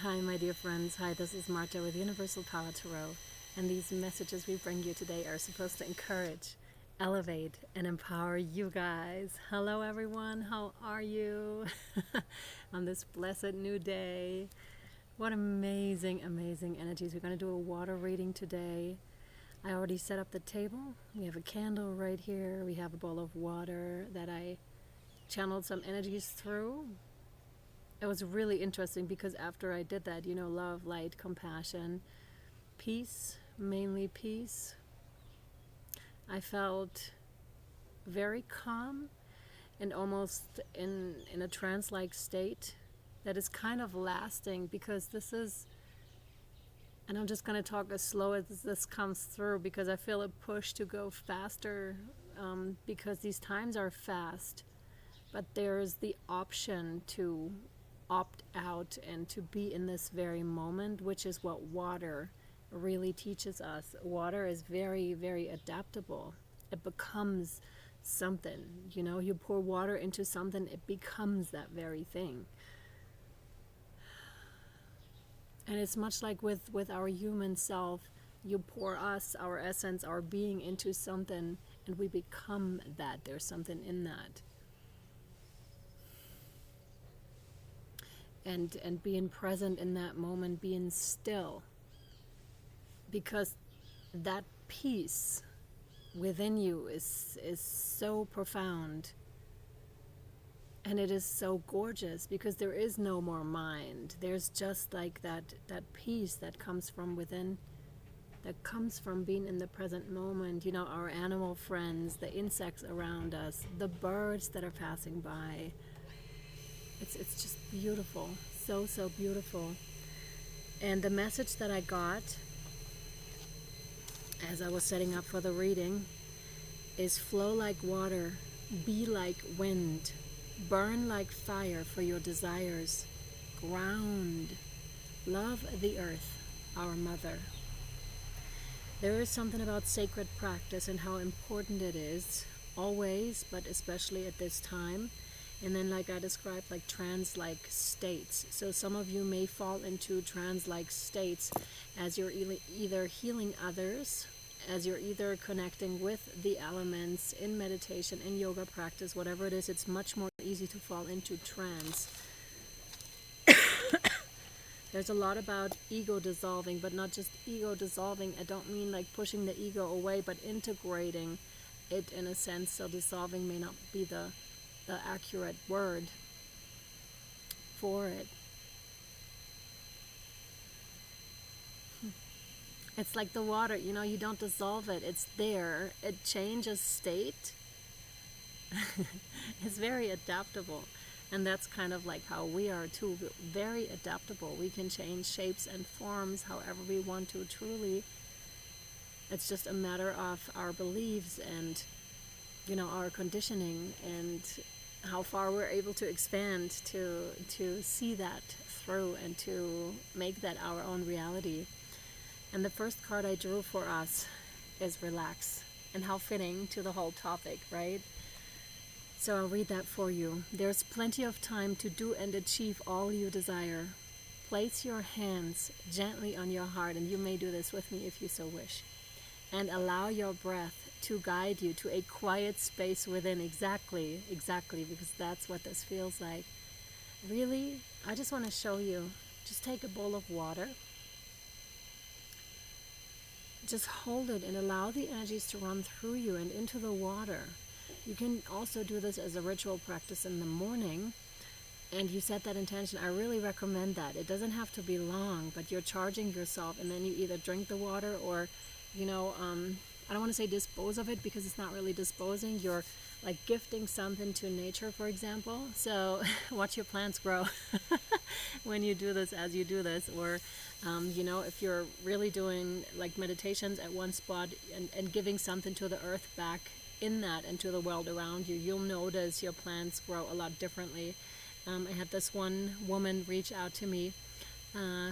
Hi, my dear friends. Hi, this is Marta with Universal Power Tarot, and these messages we bring you today are supposed to encourage, elevate, and empower you guys. Hello, everyone. How are you on this blessed new day? What amazing, amazing energies. We're going to do a water reading today. I already set up the table. We have a candle right here. We have a bowl of water that I channeled some energies through. It was really interesting because after I did that, love, light, compassion, peace, mainly peace, I felt very calm and almost in a trance-like state that is kind of lasting, because this is, and I'm just going to talk as slow as this comes through because I feel a push to go faster, because these times are fast, but there's the option to opt out and to be in this very moment, which is what water really teaches us. Water is very, very adaptable. It becomes something, you pour water into something, it becomes that very thing. And it's much like with our human self. You pour us, our essence, our being into something, and we become that. There's something in that. And being present in that moment, being still, because that peace within you is so profound, and it is so gorgeous because there is no more mind. There's just like that peace that comes from within, that comes from being in the present moment. Our animal friends, the insects around us, the birds that are passing by. It's just beautiful, so beautiful. And the message that I got as I was setting up for the reading is: flow like water, be like wind, burn like fire for your desires, ground, love the earth, our mother. There is something about sacred practice and how important it is, always, but especially at this time. And then, like I described, like trance-like states. So some of you may fall into trance-like states as you're either healing others, as you're either connecting with the elements in meditation, in yoga practice, whatever it is. It's much more easy to fall into trance. There's a lot about ego dissolving, but not just ego dissolving. I don't mean like pushing the ego away, but integrating it in a sense. So dissolving may not be the accurate word for it. It's like the water, you don't dissolve it. It's there. It changes state. It's very adaptable. And that's kind of like how we are too. Very adaptable. We can change shapes and forms however we want to, truly. It's just a matter of our beliefs and, our conditioning, and how far we're able to expand to see that through and to make that our own reality. And the first card I drew for us is relax, and how fitting to the whole topic, right? So I'll read that for you. There's plenty of time to do and achieve all you desire. Place your hands gently on your heart, and you may do this with me if you so wish, and allow your breath to guide you to a quiet space within. Exactly, because that's what this feels like. Really, I just want to show you. Just take a bowl of water. Just hold it and allow the energies to run through you and into the water. You can also do this as a ritual practice in the morning, and you set that intention. I really recommend that. It doesn't have to be long, but you're charging yourself, and then you either drink the water or, I don't want to say dispose of it, because it's not really disposing. You're like gifting something to nature, for example. So watch your plants grow when you do this, as you do this. Or, if you're really doing like meditations at one spot and giving something to the earth back in that and to the world around you, you'll notice your plants grow a lot differently. I had this one woman reach out to me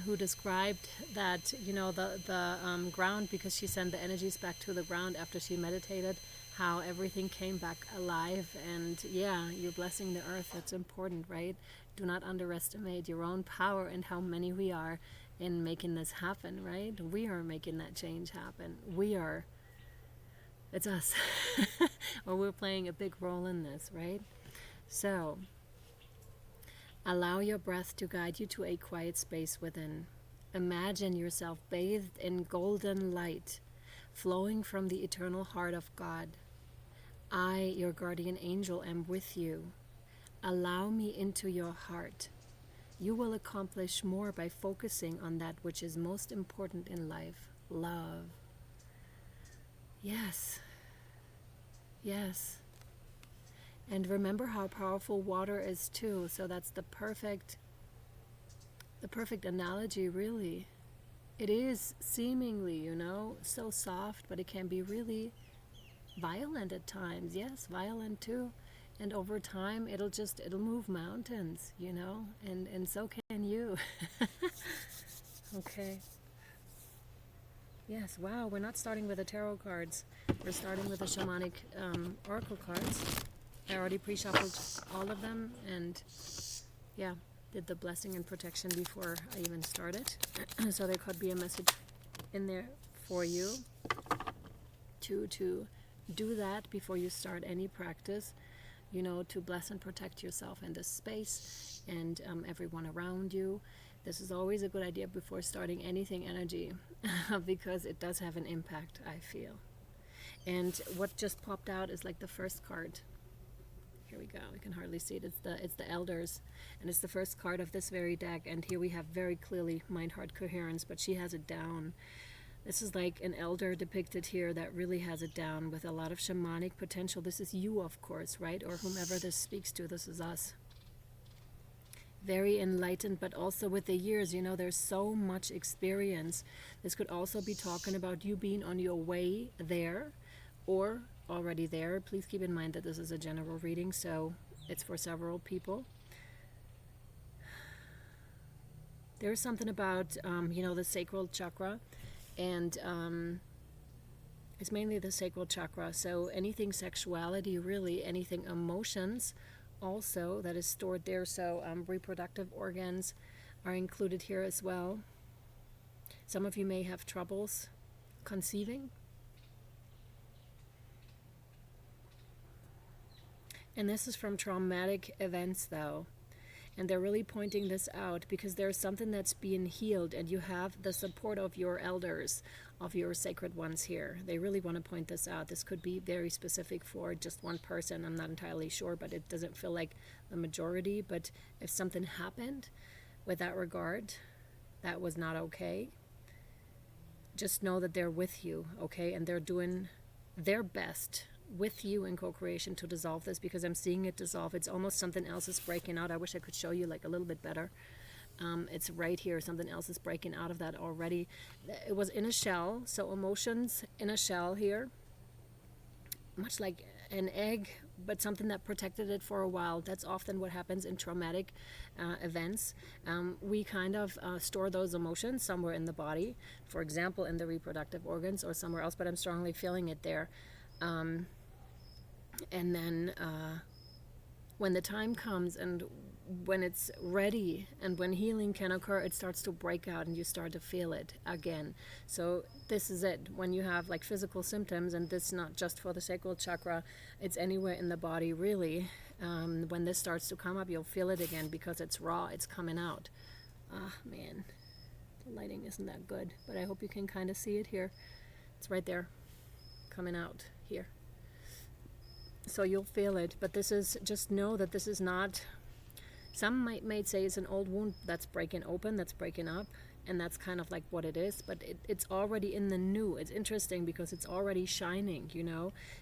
who described that, the ground, because she sent the energies back to the ground after she meditated, how everything came back alive. And yeah, you're blessing the earth. That's important, right? Do not underestimate your own power and how many we are in making this happen, right? We are making that change happen. It's us. Or we're playing a big role in this, right? So, allow your breath to guide you to a quiet space within. Imagine yourself bathed in golden light, flowing from the eternal heart of God. I, your guardian angel, am with you. Allow me into your heart. You will accomplish more by focusing on that which is most important in life, love. Yes. Yes. And remember how powerful water is too. So that's the perfect analogy, really. It is seemingly, so soft, but it can be really violent at times. Yes, violent too. And over time, it'll move mountains, and so can you. Okay. Yes, wow, we're not starting with the tarot cards. We're starting with the shamanic oracle cards. I already pre-shuffled all of them, and yeah, did the blessing and protection before I even started. So there could be a message in there for you to do that before you start any practice, to bless and protect yourself in this space and everyone around you. This is always a good idea before starting anything energy because it does have an impact, I feel. And what just popped out is like the first card. Here we go. We can hardly see it. It's the elders, and it's the first card of this very deck. And here we have very clearly mind-heart coherence, but she has it down. This is like an elder depicted here that really has it down with a lot of shamanic potential. This is you, of course, right? Or whomever this speaks to. This is us. Very enlightened, but also with the years, there's so much experience. This could also be talking about you being on your way there or already there. Please keep in mind that this is a general reading, so it's for several people. There's something about, the sacral chakra, and it's mainly the sacral chakra. So anything sexuality, really, anything emotions, also that is stored there. So reproductive organs are included here as well. Some of you may have troubles conceiving. And this is from traumatic events, though. And they're really pointing this out because there's something that's being healed, and you have the support of your elders, of your sacred ones here. They really want to point this out. This could be very specific for just one person. I'm not entirely sure, but it doesn't feel like the majority. But if something happened with that regard, that was not okay, just know that they're with you, okay? And they're doing their best with you in co-creation to dissolve this, because I'm seeing it dissolve. It's almost something else is breaking out. I wish I could show you like a little bit better. It's right here. Something else is breaking out of that already. It was in a shell, so emotions in a shell here, much like an egg, but something that protected it for a while. That's often what happens in traumatic events. We kind of store those emotions somewhere in the body, for example, in the reproductive organs or somewhere else, but I'm strongly feeling it there. And then when the time comes and when it's ready and when healing can occur, it starts to break out and you start to feel it again. So this is it. When you have like physical symptoms, and this is not just for the sacral chakra, it's anywhere in the body really. When this starts to come up, you'll feel it again because it's raw, it's coming out. Ah, man, the lighting isn't that good, but I hope you can kind of see it here. It's right there, coming out here. So you'll feel it, but this is, just know that this is not, some might say it's an old wound that's breaking open, that's breaking up, and that's kind of like what it is, but it's already in the new. It's interesting because it's already shining,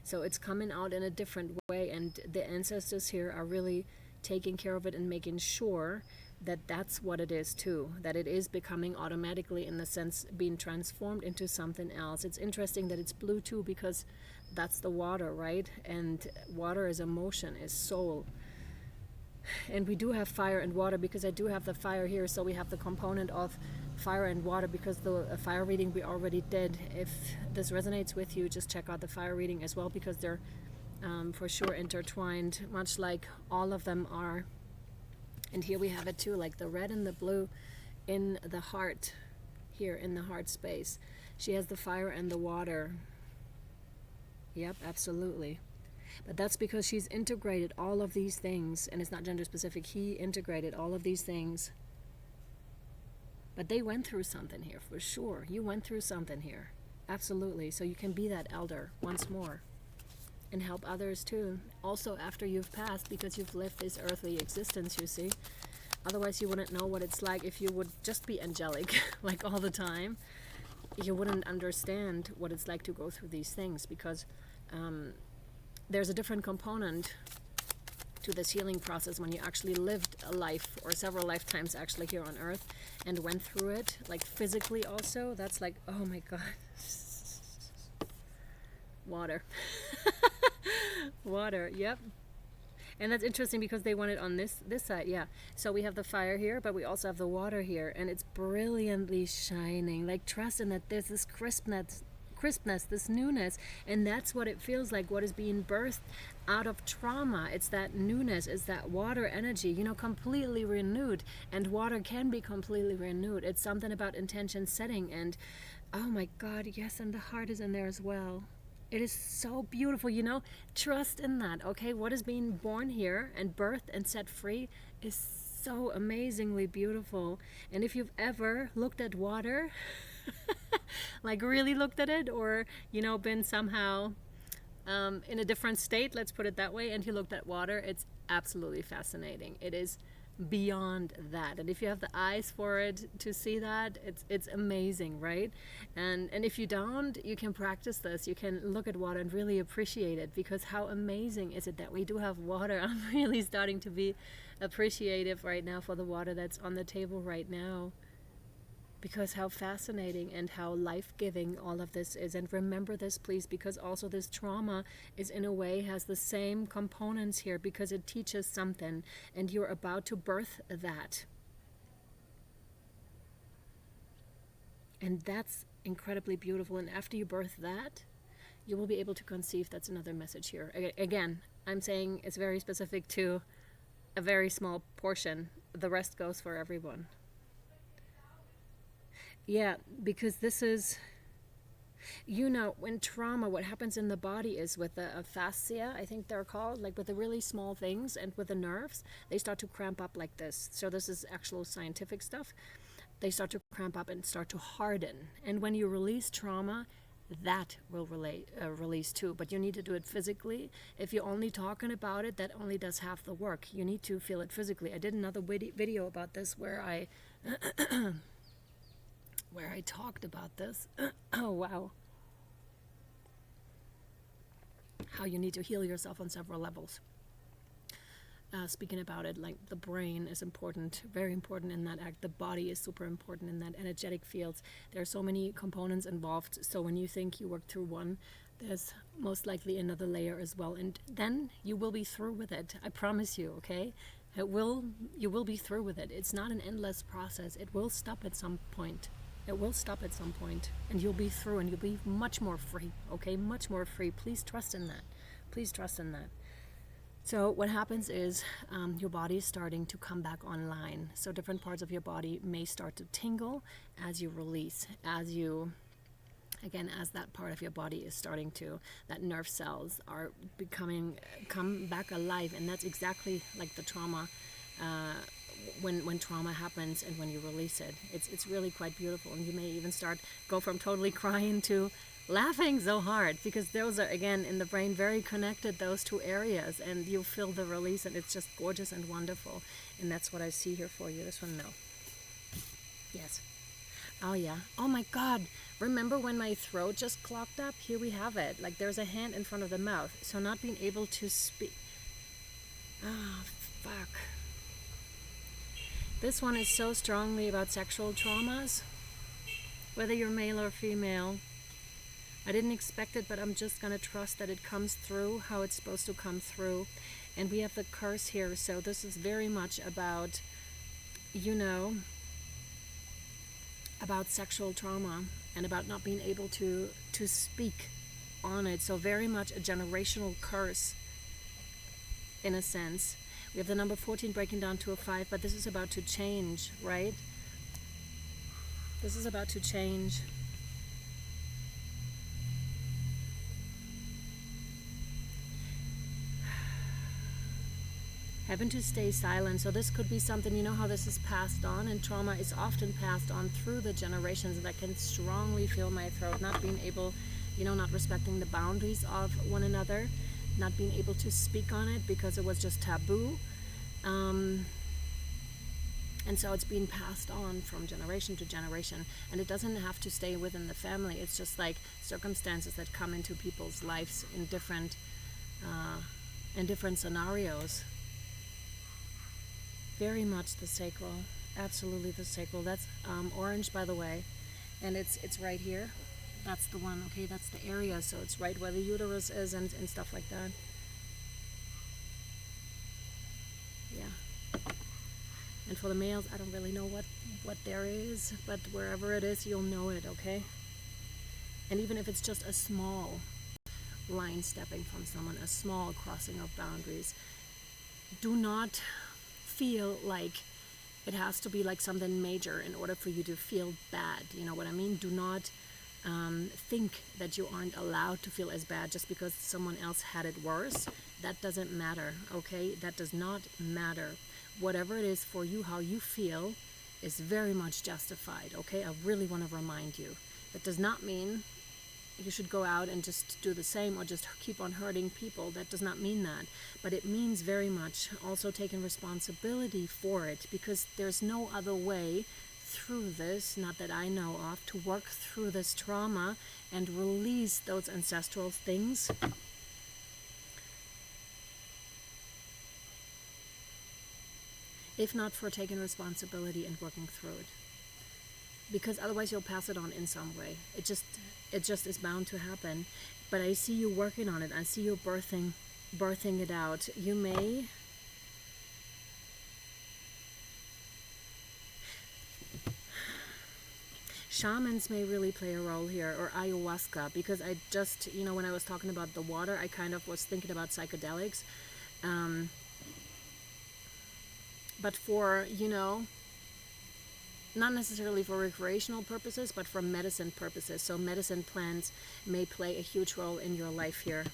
so it's coming out in a different way, and the ancestors here are really taking care of it and making sure that that's what it is too, that it is becoming automatically, in the sense, being transformed into something else. It's interesting that it's blue too, because that's the water, right? And water is emotion, is soul. And we do have fire and water, because I do have the fire here, so we have the component of fire and water, because the fire reading we already did. If this resonates with you, just check out the fire reading as well, because they're for sure intertwined, much like all of them are. And here we have it too, like the red and the blue in the heart, here in the heart space. She has the fire and the water. Yep, absolutely. But that's because she's integrated all of these things, and it's not gender specific. He integrated all of these things. But they went through something here, for sure. You went through something here. Absolutely. So you can be that elder once more and help others too. Also after you've passed, because you've lived this earthly existence, you see. Otherwise you wouldn't know what it's like if you would just be angelic, like all the time. You wouldn't understand what it's like to go through these things, because there's a different component to this healing process when you actually lived a life, or several lifetimes actually, here on earth and went through it, like physically also. That's like, oh my god. Water. Water, yep. And that's interesting because they want it on this side, yeah. So we have the fire here, but we also have the water here, and it's brilliantly shining. Like, trust in that there's this crispness, this newness, and that's what it feels like, what is being birthed out of trauma. It's that newness, it's that water energy, you know, completely renewed. And water can be completely renewed. It's something about intention setting, and oh my god, yes, and the heart is in there as well. It is so beautiful, you know. Trust in that, okay? What is being born here and birthed and set free is so amazingly beautiful. And if you've ever looked at water, like really looked at it, or, you know, been somehow in a different state, let's put it that way, and you looked at water, it's absolutely fascinating. It is beyond that, and if you have the eyes for it to see that, it's amazing, right? And if you don't, you can practice this. You can look at water and really appreciate it, because how amazing is it that we do have water. I'm really starting to be appreciative right now for the water that's on the table right now, because how fascinating and how life-giving all of this is. And remember this, please, because also this trauma is, in a way, has the same components here, because it teaches something, and you're about to birth that. And that's incredibly beautiful. And after you birth that, you will be able to conceive. That's another message here. Again, I'm saying it's very specific to a very small portion. The rest goes for everyone. Yeah, because this is, you know, when trauma, what happens in the body is with the fascia, I think they're called, like with the really small things, and with the nerves, they start to cramp up like this. So this is actual scientific stuff. They start to cramp up and start to harden. And when you release trauma, that will release too. But you need to do it physically. If you're only talking about it, that only does half the work. You need to feel it physically. I did another video about this where I talked about this. Oh, wow. How you need to heal yourself on several levels. Speaking about it, like the brain is important, very important in that act. The body is super important in that energetic fields. There are so many components involved. So when you think you work through one, there's most likely another layer as well. And then you will be through with it. I promise you, okay? You will be through with it. It's not an endless process. It will stop at some point. It will stop at some point, and you'll be through, and you'll be much more free, okay? Much more free. Please trust in that. Please trust in that. So what happens is your body is starting to come back online. So different parts of your body may start to tingle as you release, as that part of your body is starting to, that nerve cells are come back alive. And that's exactly like the trauma, when trauma happens and when you release it. It's really quite beautiful. And you may even go from totally crying to laughing so hard, because those are, again, in the brain, very connected, those two areas, and you feel the release, and it's just gorgeous and wonderful. And that's what I see here for you. This one, no. Yes. Oh yeah. Oh my god. Remember when my throat just clogged up? Here we have it. Like there's a hand in front of the mouth. So not being able to speak. Ah, fuck. This one is so strongly about sexual traumas, whether you're male or female. I didn't expect it, but I'm just going to trust that it comes through how it's supposed to come through. And we have the curse here, so this is very much about, you know, about sexual trauma and about not being able to speak on it. So very much a generational curse, in a sense, We have the number 14 breaking down to a 5, but this is about to change, right? This is about to change. Having to stay silent. So this could be something, you know how this is passed on, and trauma is often passed on through the generations, and I can strongly feel my throat, not being able, you know, not respecting the boundaries of one another, not being able to speak on it because it was just taboo. And so it's being passed on from generation to generation, and it doesn't have to stay within the family. It's just like circumstances that come into people's lives in different scenarios. Very much the sacral, absolutely the sacral. That's orange, by the way, and it's right here. That's the one, okay, that's the area, so it's right where the uterus is and stuff like that. Yeah. And for the males, I don't really know what there is, but wherever it is, you'll know it, okay? And even if it's just a small line stepping from someone, a small crossing of boundaries, do not feel like it has to be like something major in order for you to feel bad. You know what I mean? Do not think that you aren't allowed to feel as bad just because someone else had it worse. That doesn't matter, okay? That does not matter. Whatever it is for you, how you feel is very much justified, okay? I really want to remind you. That does not mean you should go out and just do the same or just keep on hurting people. That does not mean that. But it means very much also taking responsibility for it, because there's no other way through this, not that I know of, to work through this trauma and release those ancestral things. If not for taking responsibility and working through it. Because otherwise you'll pass it on in some way. It just is bound to happen. But I see you working on it. I see you birthing it out. You may shamans may really play a role here, or ayahuasca, because I just, you know, when I was talking about the water, I kind of was thinking about psychedelics. But for, you know, not necessarily for recreational purposes, but for medicine purposes. So medicine plants may play a huge role in your life here.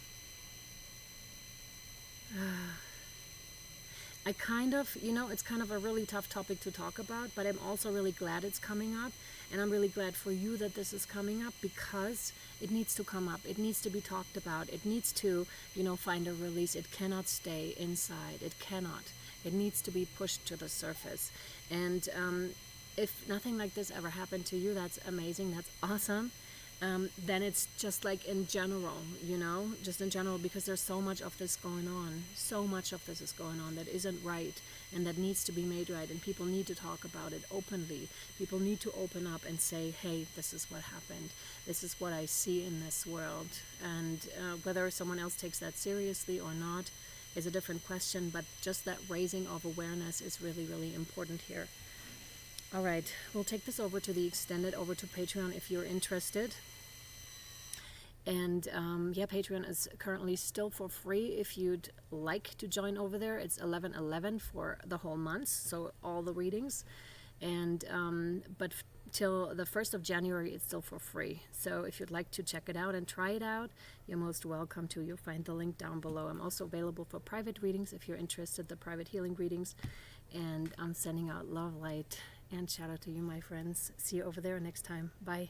I kind of, you know, it's kind of a really tough topic to talk about, but I'm also really glad it's coming up. And I'm really glad for you that this is coming up, because it needs to come up. It needs to be talked about. It needs to, you know, find a release. It cannot stay inside. It cannot. It needs to be pushed to the surface. And if nothing like this ever happened to you, that's amazing. That's awesome. Then it's just like in general, you know, just in general, because there's so much of this going on. So much of this is going on that isn't right and that needs to be made right. And people need to talk about it openly. People need to open up and say, hey, this is what happened. This is what I see in this world. And whether someone else takes that seriously or not is a different question. But just that raising of awareness is really, really important here. All right, we'll take this over to the extended, over to Patreon if you're interested. And yeah, Patreon is currently still for free if you'd like to join over there. It's $11.11 for the whole month, so all the readings. And but till the 1st of January, it's still for free. So if you'd like to check it out and try it out, you're most welcome to. You'll find the link down below. I'm also available for private readings if you're interested, the private healing readings. And I'm sending out love, light, and shout out to you, my friends. See you over there next time. Bye.